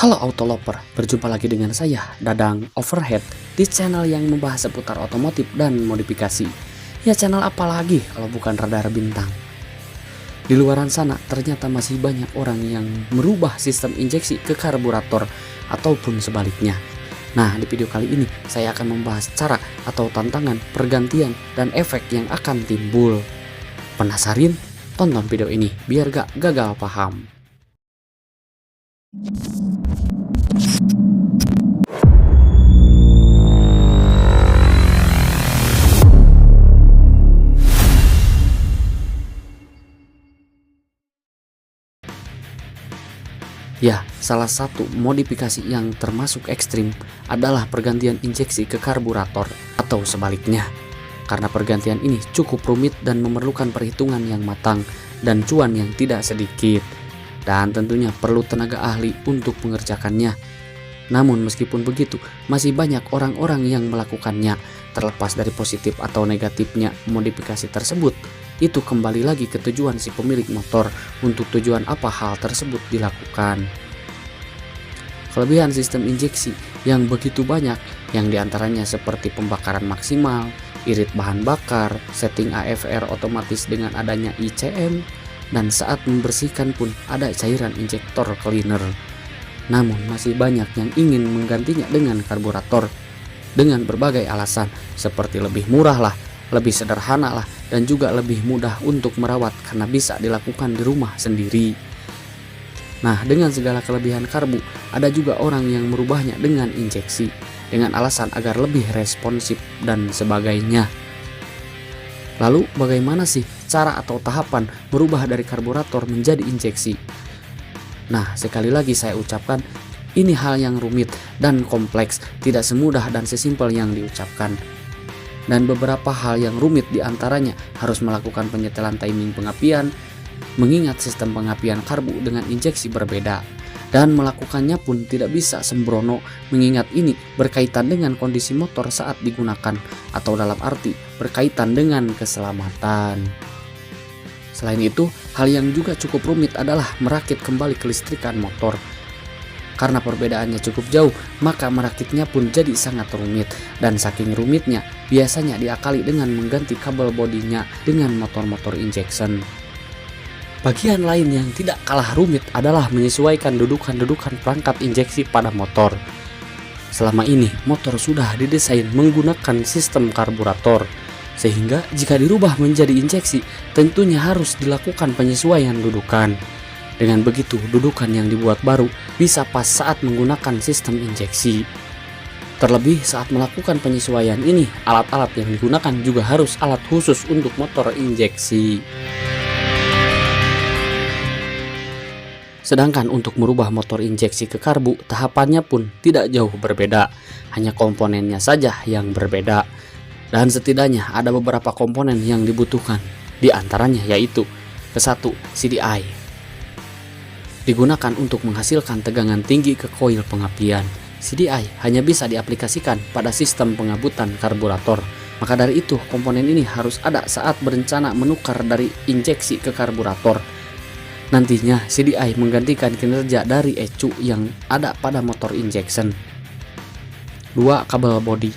Halo Autolover, berjumpa lagi dengan saya, Dadang Overhead, di channel yang membahas seputar otomotif dan modifikasi. Ya, channel apa lagi kalau bukan Radar Bintang. Di luaran sana ternyata masih banyak orang yang merubah sistem injeksi ke karburator ataupun sebaliknya. Nah, di video kali ini saya akan membahas cara atau tantangan pergantian dan efek yang akan timbul. Penasaran? Tonton video ini biar gak gagal paham. Ya, salah satu modifikasi yang termasuk ekstrim adalah pergantian injeksi ke karburator atau sebaliknya. Karena pergantian ini cukup rumit dan memerlukan perhitungan yang matang dan cuan yang tidak sedikit. Dan tentunya perlu tenaga ahli untuk mengerjakannya. Namun meskipun begitu, masih banyak orang-orang yang melakukannya. Terlepas dari positif atau negatifnya modifikasi tersebut, itu kembali lagi ke tujuan si pemilik motor, untuk tujuan apa hal tersebut dilakukan. Kelebihan sistem injeksi yang begitu banyak, yang diantaranya seperti pembakaran maksimal, irit bahan bakar, setting AFR otomatis dengan adanya ICM, dan saat membersihkan pun ada cairan injektor cleaner. Namun masih banyak yang ingin menggantinya dengan karburator dengan berbagai alasan, seperti lebih murah lah, lebih sederhana lah, dan juga lebih mudah untuk merawat karena bisa dilakukan di rumah sendiri. Nah, dengan segala kelebihan karbu, ada juga orang yang merubahnya dengan injeksi dengan alasan agar lebih responsif dan sebagainya. Lalu bagaimana sih cara atau tahapan merubah dari karburator menjadi injeksi? Nah, sekali lagi saya ucapkan, ini hal yang rumit dan kompleks, tidak semudah dan sesimpel yang diucapkan. Dan beberapa hal yang rumit diantaranya harus melakukan penyetelan timing pengapian, mengingat sistem pengapian karbu dengan injeksi berbeda, dan melakukannya pun tidak bisa sembrono, mengingat ini berkaitan dengan kondisi motor saat digunakan, atau dalam arti berkaitan dengan keselamatan. Selain itu, hal yang juga cukup rumit adalah merakit kembali kelistrikan motor. Karena perbedaannya cukup jauh, maka merakitnya pun jadi sangat rumit. Dan saking rumitnya, biasanya diakali dengan mengganti kabel bodinya dengan motor-motor injection. Bagian lain yang tidak kalah rumit adalah menyesuaikan dudukan-dudukan perangkat injeksi pada motor. Selama ini, motor sudah didesain menggunakan sistem karburator, sehingga jika dirubah menjadi injeksi, tentunya harus dilakukan penyesuaian dudukan. Dengan begitu, dudukan yang dibuat baru bisa pas saat menggunakan sistem injeksi. Terlebih saat melakukan penyesuaian ini, alat-alat yang digunakan juga harus alat khusus untuk motor injeksi. Sedangkan untuk merubah motor injeksi ke karbu, tahapannya pun tidak jauh berbeda, hanya komponennya saja yang berbeda. Dan setidaknya ada beberapa komponen yang dibutuhkan, di antaranya yaitu ke-1, CDI. Digunakan untuk menghasilkan tegangan tinggi ke koil pengapian. CDI hanya bisa diaplikasikan pada sistem pengabutan karburator. Maka dari itu, komponen ini harus ada saat berencana menukar dari injeksi ke karburator. Nantinya CDI menggantikan kinerja dari ECU yang ada pada motor injection. 2. Kabel bodi.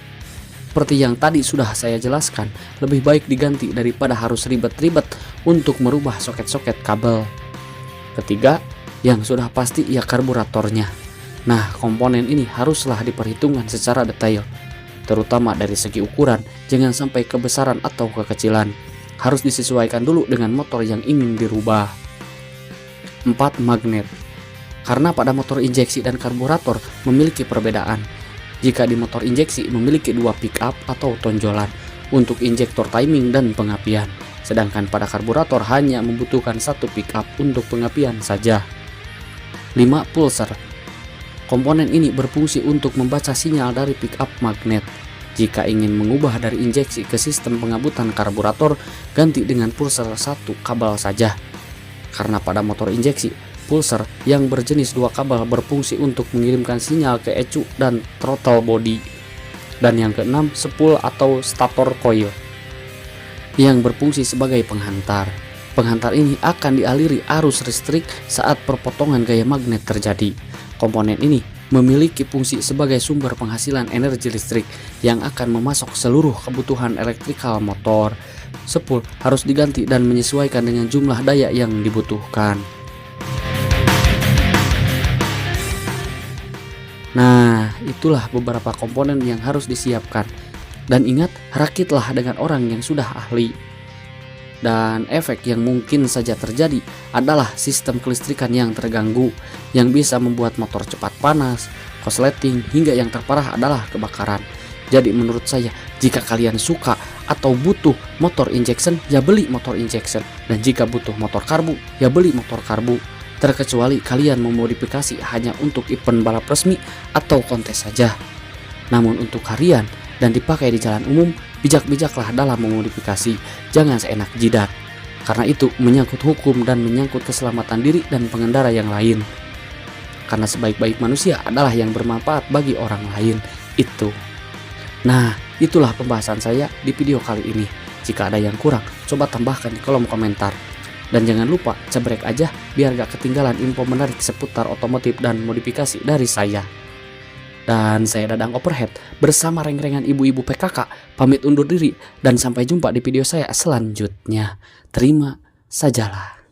Seperti yang tadi sudah saya jelaskan, lebih baik diganti daripada harus ribet-ribet untuk merubah soket-soket kabel. Ketiga, yang sudah pasti ya karburatornya. Nah, komponen ini haruslah diperhitungkan secara detail, terutama dari segi ukuran, jangan sampai kebesaran atau kekecilan. Harus disesuaikan dulu dengan motor yang ingin dirubah. 4. Magnet. Karena pada motor injeksi dan karburator memiliki perbedaan. Jika di motor injeksi memiliki 2 pick up atau tonjolan untuk injektor timing dan pengapian, sedangkan pada karburator hanya membutuhkan 1 pick up untuk pengapian saja. 5. Pulser. Komponen ini berfungsi untuk membaca sinyal dari pick up magnet. Jika ingin mengubah dari injeksi ke sistem pengabutan karburator, ganti dengan pulser 1 kabel saja. Karena pada motor injeksi, pulser yang berjenis 2 kabel berfungsi untuk mengirimkan sinyal ke ECU dan throttle body. Dan yang ke-6, spool atau stator coil, yang berfungsi sebagai penghantar. Penghantar ini akan dialiri arus listrik saat perpotongan gaya magnet terjadi. Komponen ini memiliki fungsi sebagai sumber penghasilan energi listrik yang akan memasok seluruh kebutuhan elektrikal motor. Spool harus diganti dan menyesuaikan dengan jumlah daya yang dibutuhkan. Nah, itulah beberapa komponen yang harus disiapkan. Dan ingat, rakitlah dengan orang yang sudah ahli. Dan efek yang mungkin saja terjadi adalah sistem kelistrikan yang terganggu, yang bisa membuat motor cepat panas, korsleting, hingga yang terparah adalah kebakaran. Jadi menurut saya, jika kalian suka atau butuh motor injection, ya beli motor injection. Dan jika butuh motor karbu, ya beli motor karbu. Terkecuali kalian memodifikasi hanya untuk event balap resmi atau kontes saja. Namun untuk harian dan dipakai di jalan umum, bijak-bijaklah dalam memodifikasi, jangan seenak jidat. Karena itu menyangkut hukum dan menyangkut keselamatan diri dan pengendara yang lain. Karena sebaik-baik manusia adalah yang bermanfaat bagi orang lain itu. Nah, itulah pembahasan saya di video kali ini. Jika ada yang kurang, coba tambahkan di kolom komentar. Dan jangan lupa cebrek aja biar gak ketinggalan info menarik seputar otomotif dan modifikasi dari saya. Dan saya Dadang Overhead bersama reng-rengan ibu-ibu PKK pamit undur diri dan sampai jumpa di video saya selanjutnya. Terima sajalah.